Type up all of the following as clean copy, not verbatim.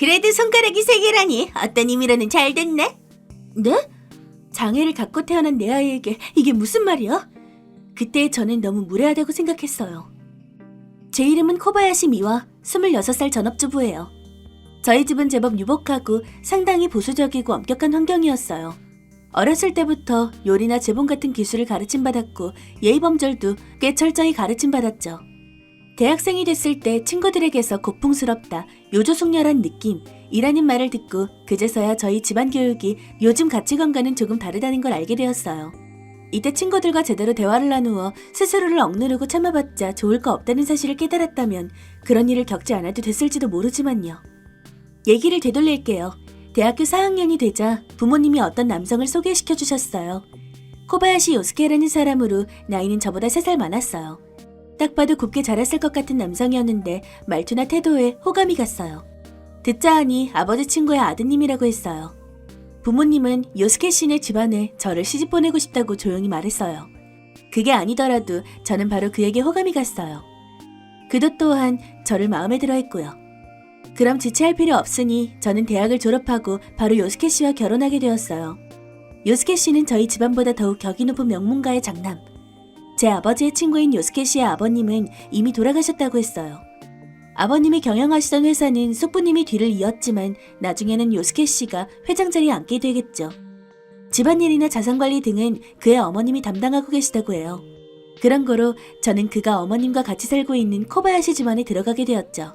그래도 손가락이 3개라니 어떤 의미로는 잘 됐네? 네? 장애를 갖고 태어난 내 아이에게 이게 무슨 말이야? 그때 저는 너무 무례하다고 생각했어요. 제 이름은 코바야시 미와 26살 전업주부예요. 저희 집은 제법 유복하고 상당히 보수적이고 엄격한 환경이었어요. 어렸을 때부터 요리나 재봉 같은 기술을 가르침받았고 예의범절도 꽤 철저히 가르침받았죠. 대학생이 됐을 때 친구들에게서 고풍스럽다, 요조숙녀란 느낌이라는 말을 듣고 그제서야 저희 집안 교육이 요즘 가치관과는 조금 다르다는 걸 알게 되었어요. 이때 친구들과 제대로 대화를 나누어 스스로를 억누르고 참아봤자 좋을 거 없다는 사실을 깨달았다면 그런 일을 겪지 않아도 됐을지도 모르지만요. 얘기를 되돌릴게요. 대학교 4학년이 되자 부모님이 어떤 남성을 소개시켜 주셨어요. 코바야시 요스케라는 사람으로 나이는 저보다 3살 많았어요. 딱 봐도 곱게 자랐을 것 같은 남성이었는데 말투나 태도에 호감이 갔어요. 듣자 하니 아버지 친구의 아드님이라고 했어요. 부모님은 요스케 씨네 집안에 저를 시집 보내고 싶다고 조용히 말했어요. 그게 아니더라도 저는 바로 그에게 호감이 갔어요. 그도 또한 저를 마음에 들어 했고요. 그럼 지체할 필요 없으니 저는 대학을 졸업하고 바로 요스케 씨와 결혼하게 되었어요. 요스케 씨는 저희 집안보다 더욱 격이 높은 명문가의 장남. 제 아버지의 친구인 요스케 씨의 아버님은 이미 돌아가셨다고 했어요. 아버님이 경영하시던 회사는 숙부님이 뒤를 이었지만 나중에는 요스케 씨가 회장 자리에 앉게 되겠죠. 집안일이나 자산관리 등은 그의 어머님이 담당하고 계시다고 해요. 그런 거로 저는 그가 어머님과 같이 살고 있는 코바야시 집안에 들어가게 되었죠.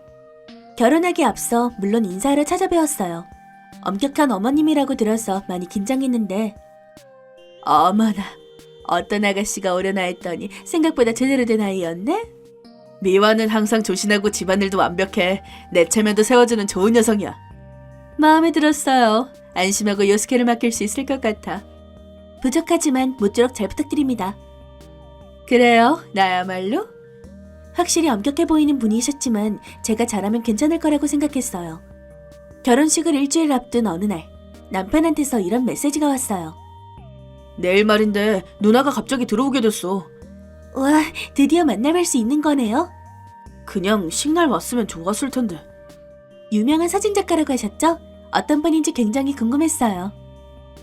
결혼하기 앞서 물론 인사하러 찾아뵈었어요. 엄격한 어머님이라고 들어서 많이 긴장했는데 어머나, 어떤 아가씨가 오려나 했더니 생각보다 제대로 된 아이였네? 미화는 항상 조신하고 집안일도 완벽해. 내 체면도 세워주는 좋은 여성이야. 마음에 들었어요. 안심하고 요스케를 맡길 수 있을 것 같아. 부족하지만 모쪼록 잘 부탁드립니다. 그래요? 나야말로? 확실히 엄격해 보이는 분이셨지만 제가 잘하면 괜찮을 거라고 생각했어요. 결혼식을 일주일 앞둔 어느 날 남편한테서 이런 메시지가 왔어요. 내일 말인데 누나가 갑자기 들어오게 됐어. 와, 드디어 만나뵐 수 있는 거네요? 그냥 식날 왔으면 좋았을 텐데. 유명한 사진작가라고 하셨죠? 어떤 분인지 굉장히 궁금했어요.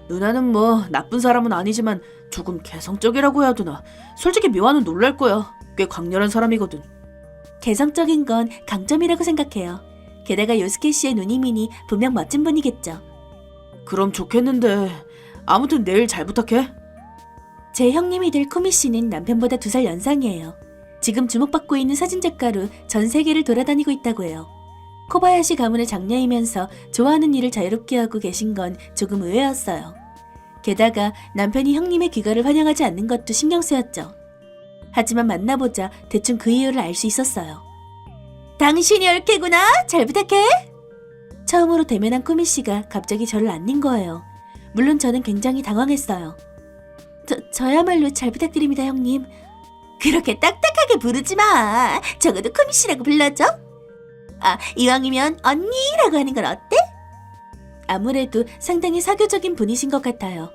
누나는 뭐 나쁜 사람은 아니지만 조금 개성적이라고 해야 되나. 솔직히 미화는 놀랄 거야. 꽤 강렬한 사람이거든. 개성적인 건 강점이라고 생각해요. 게다가 요스케 씨의 누님이니 분명 멋진 분이겠죠. 그럼 좋겠는데 아무튼 내일 잘 부탁해. 제 형님이 될 쿠미 씨는 남편보다 2살 연상이에요. 지금 주목받고 있는 사진작가로 전 세계를 돌아다니고 있다고 해요. 코바야시 가문의 장녀이면서 좋아하는 일을 자유롭게 하고 계신 건 조금 의외였어요. 게다가 남편이 형님의 귀가를 환영하지 않는 것도 신경 쓰였죠. 하지만 만나보자 대충 그 이유를 알 수 있었어요. 당신이 옳게구나. 잘 부탁해. 처음으로 대면한 쿠미 씨가 갑자기 저를 안는 거예요. 물론 저는 굉장히 당황했어요. 저야말로 잘 부탁드립니다, 형님. 그렇게 딱딱하게 부르지 마. 적어도 쿠미 씨라고 불러줘. 아, 이왕이면 언니라고 하는 건 어때? 아무래도 상당히 사교적인 분이신 것 같아요.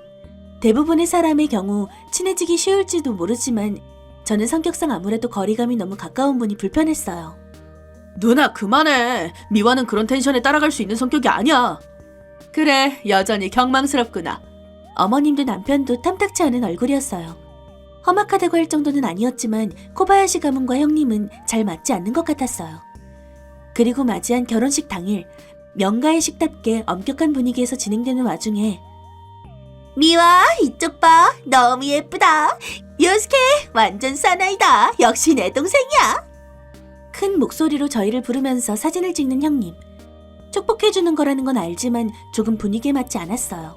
대부분의 사람의 경우 친해지기 쉬울지도 모르지만 저는 성격상 아무래도 거리감이 너무 가까운 분이 불편했어요. 누나 그만해. 미화는 그런 텐션에 따라갈 수 있는 성격이 아니야. 그래, 여전히 경망스럽구나. 어머님도 남편도 탐탁치 않은 얼굴이었어요. 험악하다고 할 정도는 아니었지만 코바야시 가문과 형님은 잘 맞지 않는 것 같았어요. 그리고 맞이한 결혼식 당일, 명가의 식답게 엄격한 분위기에서 진행되는 와중에 미화, 이쪽 봐. 너무 예쁘다. 요스케, 완전 사나이다. 역시 내 동생이야. 큰 목소리로 저희를 부르면서 사진을 찍는 형님. 축복해주는 거라는 건 알지만 조금 분위기에 맞지 않았어요.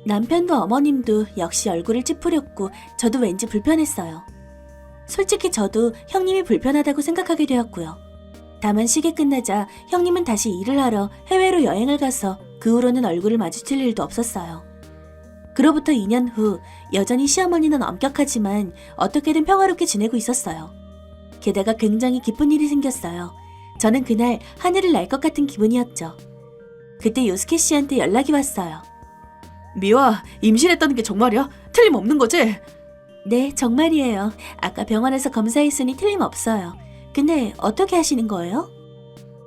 남편도 어머님도 역시 얼굴을 찌푸렸고 저도 왠지 불편했어요. 솔직히 저도 형님이 불편하다고 생각하게 되었고요. 다만 시계 끝나자 형님은 다시 일을 하러 해외로 여행을 가서 그 후로는 얼굴을 마주칠 일도 없었어요. 그로부터 2년 후 여전히 시어머니는 엄격하지만 어떻게든 평화롭게 지내고 있었어요. 게다가 굉장히 기쁜 일이 생겼어요. 저는 그날 하늘을 날 것 같은 기분이었죠. 그때 요스케 씨한테 연락이 왔어요. 미화, 임신했다는 게 정말이야? 틀림없는 거지? 네, 정말이에요. 아까 병원에서 검사했으니 틀림없어요. 근데 어떻게 하시는 거예요?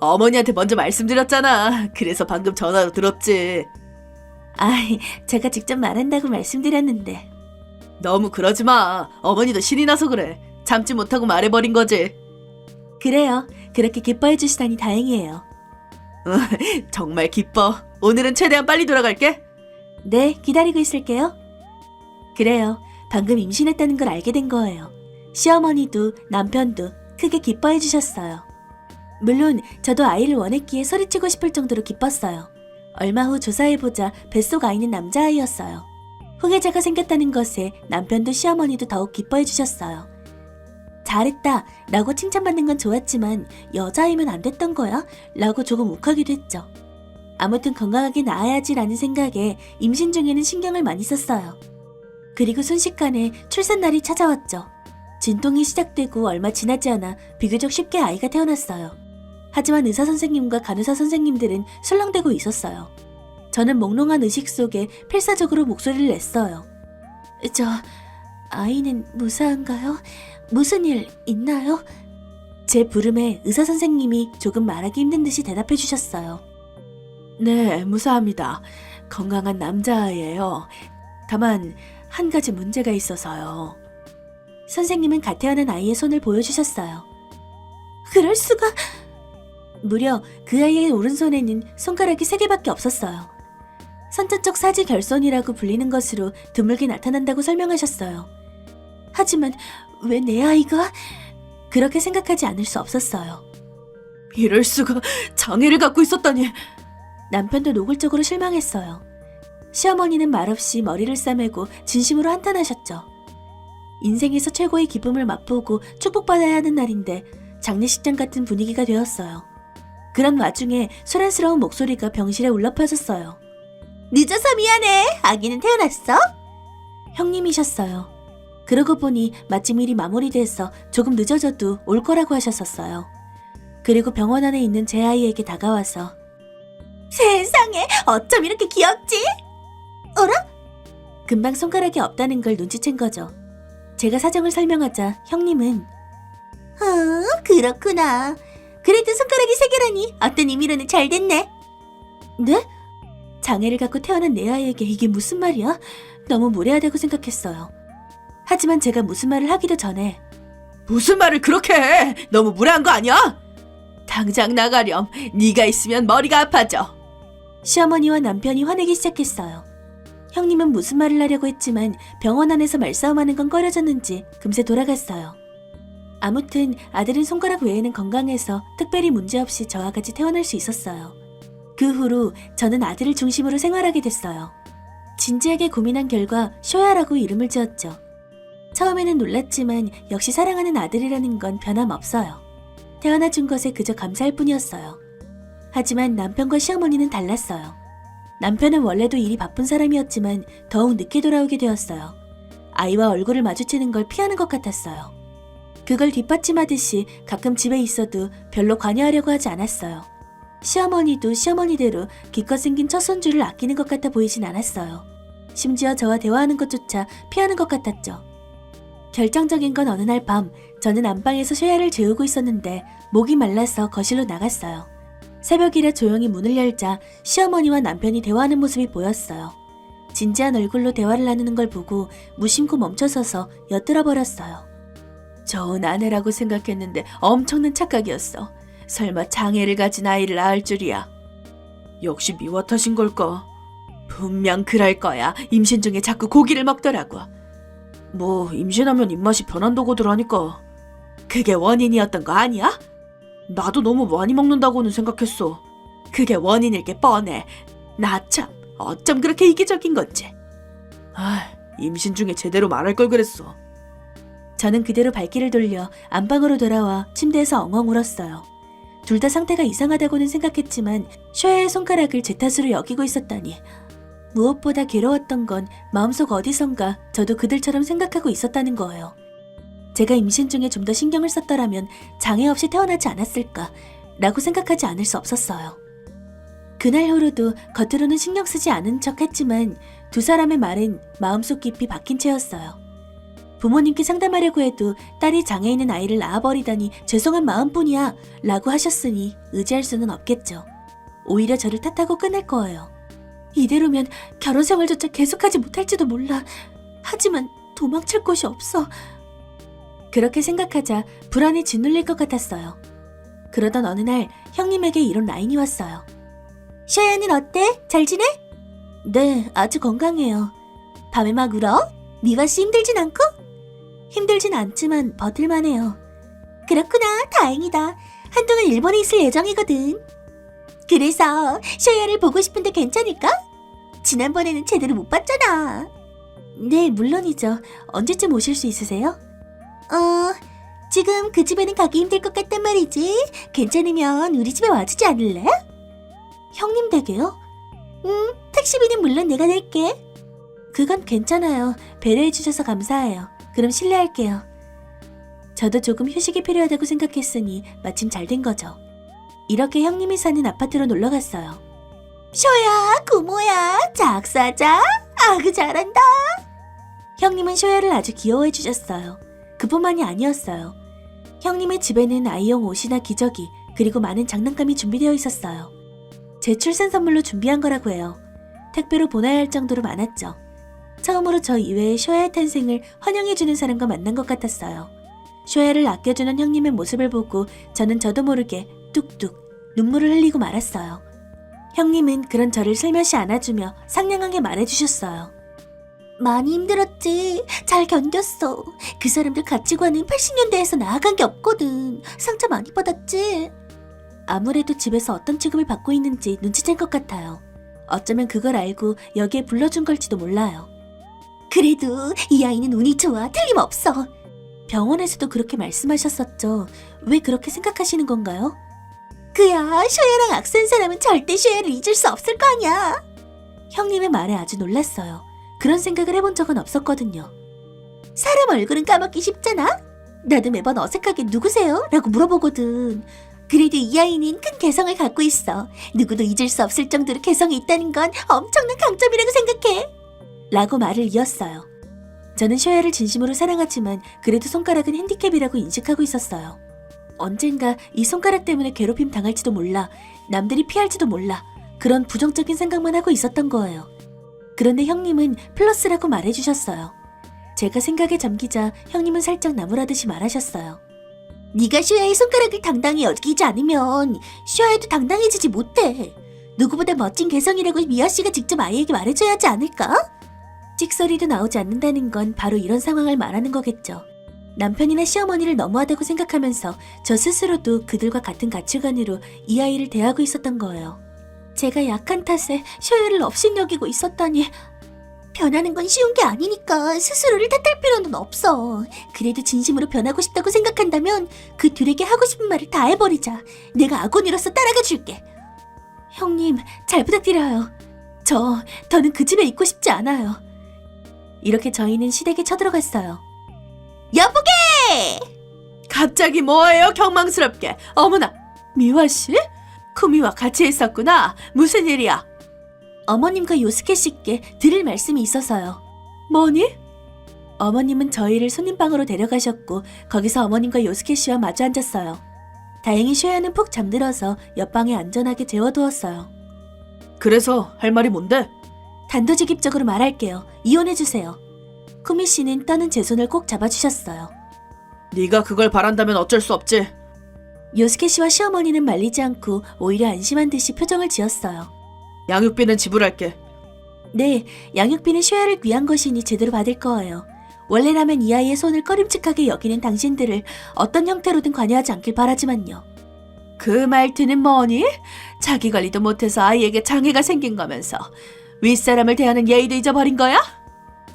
어머니한테 먼저 말씀드렸잖아. 그래서 방금 전화로 들었지. 제가 직접 말한다고 말씀드렸는데. 너무 그러지 마. 어머니도 신이 나서 그래. 참지 못하고 말해버린 거지. 그래요. 그렇게 기뻐해 주시다니 다행이에요. 정말 기뻐. 오늘은 최대한 빨리 돌아갈게. 네, 기다리고 있을게요. 그래요. 방금 임신했다는 걸 알게 된 거예요. 시어머니도 남편도 크게 기뻐해 주셨어요. 물론 저도 아이를 원했기에 소리치고 싶을 정도로 기뻤어요. 얼마 후 조사해보자 뱃속 아이는 남자아이였어요. 후계자가 생겼다는 것에 남편도 시어머니도 더욱 기뻐해 주셨어요. 잘했다 라고 칭찬받는 건 좋았지만 여자아이면 안 됐던 거야? 라고 조금 욱하기도 했죠. 아무튼 건강하게 낳아야지 라는 생각에 임신 중에는 신경을 많이 썼어요. 그리고 순식간에 출산날이 찾아왔죠. 진통이 시작되고 얼마 지나지 않아 비교적 쉽게 아이가 태어났어요. 하지만 의사 선생님과 간호사 선생님들은 술렁대고 있었어요. 저는 몽롱한 의식 속에 필사적으로 목소리를 냈어요. 아이는 무사한가요? 무슨 일 있나요? 제 부름에 의사 선생님이 조금 말하기 힘든 듯이 대답해 주셨어요. 네, 무사합니다. 건강한 남자아이예요. 다만 한 가지 문제가 있어서요. 선생님은 갓 태어난 아이의 손을 보여주셨어요. 그럴 수가... 무려 그 아이의 오른손에는 손가락이 3개밖에 없었어요. 선천적 사지결손이라고 불리는 것으로 드물게 나타난다고 설명하셨어요. 하지만 왜 내 아이가? 그렇게 생각하지 않을 수 없었어요. 이럴 수가, 장애를 갖고 있었다니. 남편도 노골적으로 실망했어요. 시어머니는 말없이 머리를 싸매고 진심으로 한탄하셨죠. 인생에서 최고의 기쁨을 맛보고 축복받아야 하는 날인데 장례식장 같은 분위기가 되었어요. 그런 와중에 소란스러운 목소리가 병실에 울려 퍼졌어요. 늦어서 미안해. 아기는 태어났어? 형님이셨어요. 그러고 보니 마침 일이 마무리돼서 조금 늦어져도 올 거라고 하셨었어요. 그리고 병원 안에 있는 제 아이에게 다가와서 세상에 어쩜 이렇게 귀엽지? 어라? 금방 손가락이 없다는 걸 눈치챈 거죠. 제가 사정을 설명하자 형님은 그렇구나. 그래도 손가락이 3개라니 어떤 의미로는 잘 됐네. 네? 장애를 갖고 태어난 내 아이에게 이게 무슨 말이야? 너무 무례하다고 생각했어요. 하지만 제가 무슨 말을 하기도 전에 무슨 말을 그렇게 해? 너무 무례한 거 아니야? 당장 나가렴. 네가 있으면 머리가 아파져. 시어머니와 남편이 화내기 시작했어요. 형님은 무슨 말을 하려고 했지만 병원 안에서 말싸움하는 건 꺼려졌는지 금세 돌아갔어요. 아무튼 아들은 손가락 외에는 건강해서 특별히 문제없이 저와 같이 태어날 수 있었어요. 그 후로 저는 아들을 중심으로 생활하게 됐어요. 진지하게 고민한 결과 쇼야라고 이름을 지었죠. 처음에는 놀랐지만 역시 사랑하는 아들이라는 건 변함없어요. 태어나준 것에 그저 감사할 뿐이었어요. 하지만 남편과 시어머니는 달랐어요. 남편은 원래도 일이 바쁜 사람이었지만 더욱 늦게 돌아오게 되었어요. 아이와 얼굴을 마주치는 걸 피하는 것 같았어요. 그걸 뒷받침하듯이 가끔 집에 있어도 별로 관여하려고 하지 않았어요. 시어머니도 시어머니대로 기껏 생긴 첫 손주를 아끼는 것 같아 보이진 않았어요. 심지어 저와 대화하는 것조차 피하는 것 같았죠. 결정적인 건 어느 날 밤 저는 안방에서 쉐야를 재우고 있었는데 목이 말라서 거실로 나갔어요. 새벽이라 조용히 문을 열자 시어머니와 남편이 대화하는 모습이 보였어요. 진지한 얼굴로 대화를 나누는 걸 보고 무심코 멈춰서서 엿들어 버렸어요. 좋은 아내라고 생각했는데 엄청난 착각이었어. 설마 장애를 가진 아이를 낳을 줄이야. 역시 미화 탓인 걸까? 분명 그럴 거야. 임신 중에 자꾸 고기를 먹더라고. 뭐 임신하면 입맛이 변한다고들 하니까. 그게 원인이었던 거 아니야? 나도 너무 많이 먹는다고는 생각했어. 그게 원인일 게 뻔해. 나 참 어쩜 그렇게 이기적인 건지. 임신 중에 제대로 말할 걸 그랬어. 저는 그대로 발길을 돌려 안방으로 돌아와 침대에서 엉엉 울었어요. 둘 다 상태가 이상하다고는 생각했지만 셔야의 손가락을 제 탓으로 여기고 있었다니. 무엇보다 괴로웠던 건 마음속 어디선가 저도 그들처럼 생각하고 있었다는 거예요. 제가 임신 중에 좀 더 신경을 썼더라면 장애 없이 태어나지 않았을까 라고 생각하지 않을 수 없었어요. 그날 후로도 겉으로는 신경 쓰지 않은 척 했지만 두 사람의 말은 마음속 깊이 박힌 채였어요. 부모님께 상담하려고 해도 딸이 장애 있는 아이를 낳아버리다니 죄송한 마음뿐이야 라고 하셨으니 의지할 수는 없겠죠. 오히려 저를 탓하고 끝낼 거예요. 이대로면 결혼 생활조차 계속하지 못할지도 몰라. 하지만 도망칠 곳이 없어. 그렇게 생각하자 불안에 짓눌릴 것 같았어요. 그러던 어느 날 형님에게 이런 라인이 왔어요. 셔야는 어때? 잘 지내? 네, 아주 건강해요. 밤에 막 울어? 네가 씨 힘들진 않고? 힘들진 않지만 버틸만해요. 그렇구나, 다행이다. 한동안 일본에 있을 예정이거든. 그래서 셔야를 보고 싶은데 괜찮을까? 지난번에는 제대로 못 봤잖아. 네, 물론이죠. 언제쯤 오실 수 있으세요? 지금 그 집에는 가기 힘들 것 같단 말이지. 괜찮으면 우리 집에 와주지 않을래? 형님 댁에요? 택시비는 물론 내가 낼게. 그건 괜찮아요. 배려해주셔서 감사해요. 그럼 실례할게요. 저도 조금 휴식이 필요하다고 생각했으니 마침 잘 된 거죠. 이렇게 형님이 사는 아파트로 놀러 갔어요. 쇼야, 고모야, 작사자. 아그 잘한다. 형님은 쇼야를 아주 귀여워해 주셨어요. 그뿐만이 아니었어요. 형님의 집에는 아이용 옷이나 기저귀, 그리고 많은 장난감이 준비되어 있었어요. 제 출산 선물로 준비한 거라고 해요. 택배로 보내야 할 정도로 많았죠. 처음으로 저 이외에 쇼야의 탄생을 환영해주는 사람과 만난 것 같았어요. 쇼야를 아껴주는 형님의 모습을 보고 저는 저도 모르게 뚝뚝 눈물을 흘리고 말았어요. 형님은 그런 저를 슬며시 안아주며 상냥하게 말해주셨어요. 많이 힘들었지. 잘 견뎠어. 그 사람들 가치관은 80년대에서 나아간 게 없거든. 상처 많이 받았지. 아무래도 집에서 어떤 취급을 받고 있는지 눈치챈 것 같아요. 어쩌면 그걸 알고 여기에 불러준 걸지도 몰라요. 그래도 이 아이는 운이 좋아. 틀림없어. 병원에서도 그렇게 말씀하셨었죠. 왜 그렇게 생각하시는 건가요? 그야, 쇼야랑 악수한 사람은 절대 쇼야를 잊을 수 없을 거 아니야. 형님의 말에 아주 놀랐어요. 그런 생각을 해본 적은 없었거든요. 사람 얼굴은 까먹기 쉽잖아? 나도 매번 어색하게 누구세요? 라고 물어보거든. 그래도 이 아이는 큰 개성을 갖고 있어. 누구도 잊을 수 없을 정도로 개성이 있다는 건 엄청난 강점이라고 생각해. 라고 말을 이었어요. 저는 쇼야를 진심으로 사랑하지만 그래도 손가락은 핸디캡이라고 인식하고 있었어요. 언젠가 이 손가락 때문에 괴롭힘 당할지도 몰라, 남들이 피할지도 몰라, 그런 부정적인 생각만 하고 있었던 거예요. 그런데 형님은 플러스라고 말해주셨어요. 제가 생각에 잠기자 형님은 살짝 나무라듯이 말하셨어요. 네가 쇼야의 손가락을 당당히 여기지 않으면 쇼야도 당당해지지 못해. 누구보다 멋진 개성이라고 미아씨가 직접 아이에게 말해줘야 하지 않을까? 찍소리도 나오지 않는다는 건 바로 이런 상황을 말하는 거겠죠. 남편이나 시어머니를 너무하다고 생각하면서 저 스스로도 그들과 같은 가치관으로 이 아이를 대하고 있었던 거예요. 제가 약한 탓에 쇼야를 업신여기고 있었다니. 변하는 건 쉬운 게 아니니까 스스로를 탓할 필요는 없어. 그래도 진심으로 변하고 싶다고 생각한다면 그 둘에게 하고 싶은 말을 다 해버리자. 내가 아곤이로서 따라가 줄게. 형님, 잘 부탁드려요. 더는 그 집에 있고 싶지 않아요. 이렇게 저희는 시댁에 쳐들어갔어요. 여보게! 갑자기 뭐예요, 경망스럽게. 어머나, 미화씨? 쿠미와 같이 있었구나. 무슨 일이야? 어머님과 요스케 씨께 드릴 말씀이 있어서요. 뭐니? 어머님은 저희를 손님방으로 데려가셨고 거기서 어머님과 요스케 씨와 마주 앉았어요. 다행히 쇼야는 푹 잠들어서 옆방에 안전하게 재워두었어요. 그래서 할 말이 뭔데? 단도직입적으로 말할게요. 이혼해주세요. 쿠미 씨는 떠는 제 손을 꼭 잡아주셨어요. 네가 그걸 바란다면 어쩔 수 없지. 요스케 씨와 시어머니는 말리지 않고 오히려 안심한 듯이 표정을 지었어요. 양육비는 지불할게. 네, 양육비는 쇼야를 위한 것이니 제대로 받을 거예요. 원래라면 이 아이의 손을 꺼림칙하게 여기는 당신들을 어떤 형태로든 관여하지 않길 바라지만요. 그 말투는 뭐니? 자기 관리도 못해서 아이에게 장애가 생긴 거면서 윗사람을 대하는 예의도 잊어버린 거야?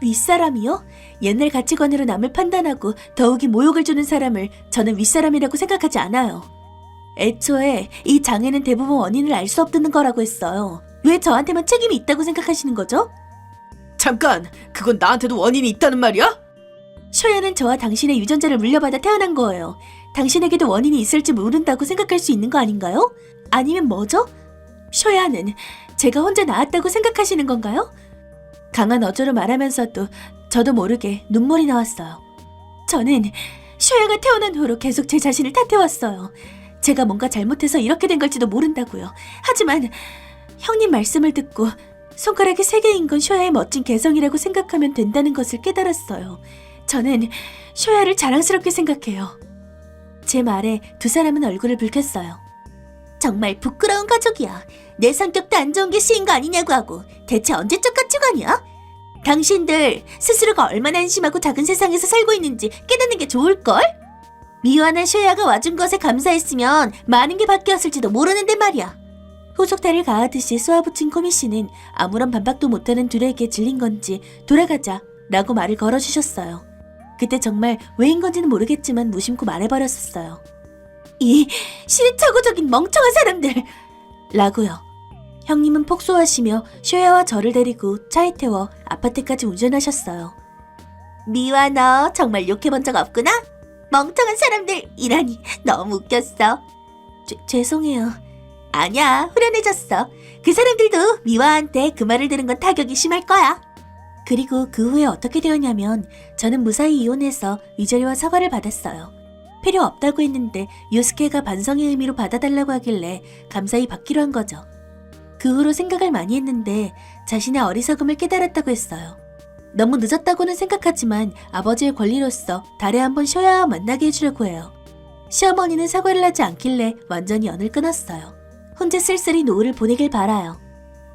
윗사람이요? 옛날 가치관으로 남을 판단하고 더욱이 모욕을 주는 사람을 저는 윗사람이라고 생각하지 않아요. 애초에 이 장애는 대부분 원인을 알 수 없다는 거라고 했어요. 왜 저한테만 책임이 있다고 생각하시는 거죠? 잠깐, 그건 나한테도 원인이 있다는 말이야? 쇼야는 저와 당신의 유전자를 물려받아 태어난 거예요. 당신에게도 원인이 있을지 모른다고 생각할 수 있는 거 아닌가요? 아니면 뭐죠? 쇼야는 제가 혼자 낳았다고 생각하시는 건가요? 강한 어조로 말하면서도 저도 모르게 눈물이 나왔어요. 저는 쇼야가 태어난 후로 계속 제 자신을 탓해왔어요. 제가 뭔가 잘못해서 이렇게 된 걸지도 모른다고요. 하지만 형님 말씀을 듣고 손가락이 3개인 건 쇼야의 멋진 개성이라고 생각하면 된다는 것을 깨달았어요. 저는 쇼야를 자랑스럽게 생각해요. 제 말에 두 사람은 얼굴을 붉혔어요. 정말 부끄러운 가족이야. 내 성격도 안 좋은 게 씨인 거 아니냐고 하고 대체 언제적 가치관이야? 당신들 스스로가 얼마나 한심하고 작은 세상에서 살고 있는지 깨닫는 게 좋을걸? 미화나 쇼야가 와준 것에 감사했으면 많은 게 바뀌었을지도 모르는데 말이야. 후속타를 가하듯이 쏘아붙인 코미 씨는 아무런 반박도 못하는 둘에게 질린 건지 돌아가자 라고 말을 걸어주셨어요. 그때 정말 왜인 건지는 모르겠지만 무심코 말해버렸었어요. 이 시대착오적인 멍청한 사람들! 라고요. 형님은 폭소하시며 쇼야와 저를 데리고 차에 태워 아파트까지 운전하셨어요. 미화 너 정말 욕해본 적 없구나? 멍청한 사람들이라니 너무 웃겼어. 죄송해요. 아니야, 후련해졌어. 그 사람들도 미화한테 그 말을 들은 건 타격이 심할 거야. 그리고 그 후에 어떻게 되었냐면 저는 무사히 이혼해서 위저리와 사과를 받았어요. 필요 없다고 했는데 요스케가 반성의 의미로 받아달라고 하길래 감사히 받기로 한 거죠. 그 후로 생각을 많이 했는데 자신의 어리석음을 깨달았다고 했어요. 너무 늦었다고는 생각하지만 아버지의 권리로서 달에 한 번 쇼야와 만나게 해주려고 해요. 시어머니는 사과를 하지 않길래 완전히 연을 끊었어요. 혼자 쓸쓸히 노후를 보내길 바라요.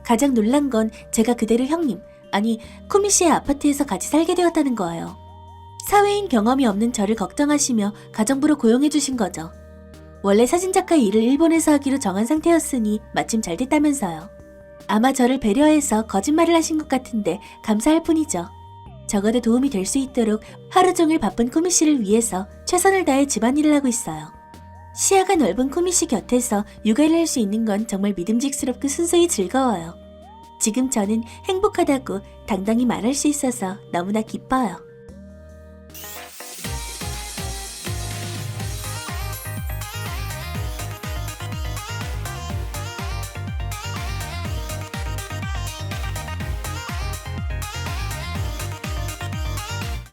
가장 놀란 건 제가 그대로 형님, 아니 쿠미 씨의 아파트에서 같이 살게 되었다는 거예요. 사회인 경험이 없는 저를 걱정하시며 가정부로 고용해 주신 거죠. 원래 사진작가 일을 일본에서 하기로 정한 상태였으니 마침 잘 됐다면서요. 아마 저를 배려해서 거짓말을 하신 것 같은데 감사할 뿐이죠. 적어도 도움이 될 수 있도록 하루 종일 바쁜 쿠미 씨를 위해서 최선을 다해 집안일을 하고 있어요. 시야가 넓은 쿠미 씨 곁에서 육아를 할 수 있는 건 정말 믿음직스럽고 순수히 즐거워요. 지금 저는 행복하다고 당당히 말할 수 있어서 너무나 기뻐요.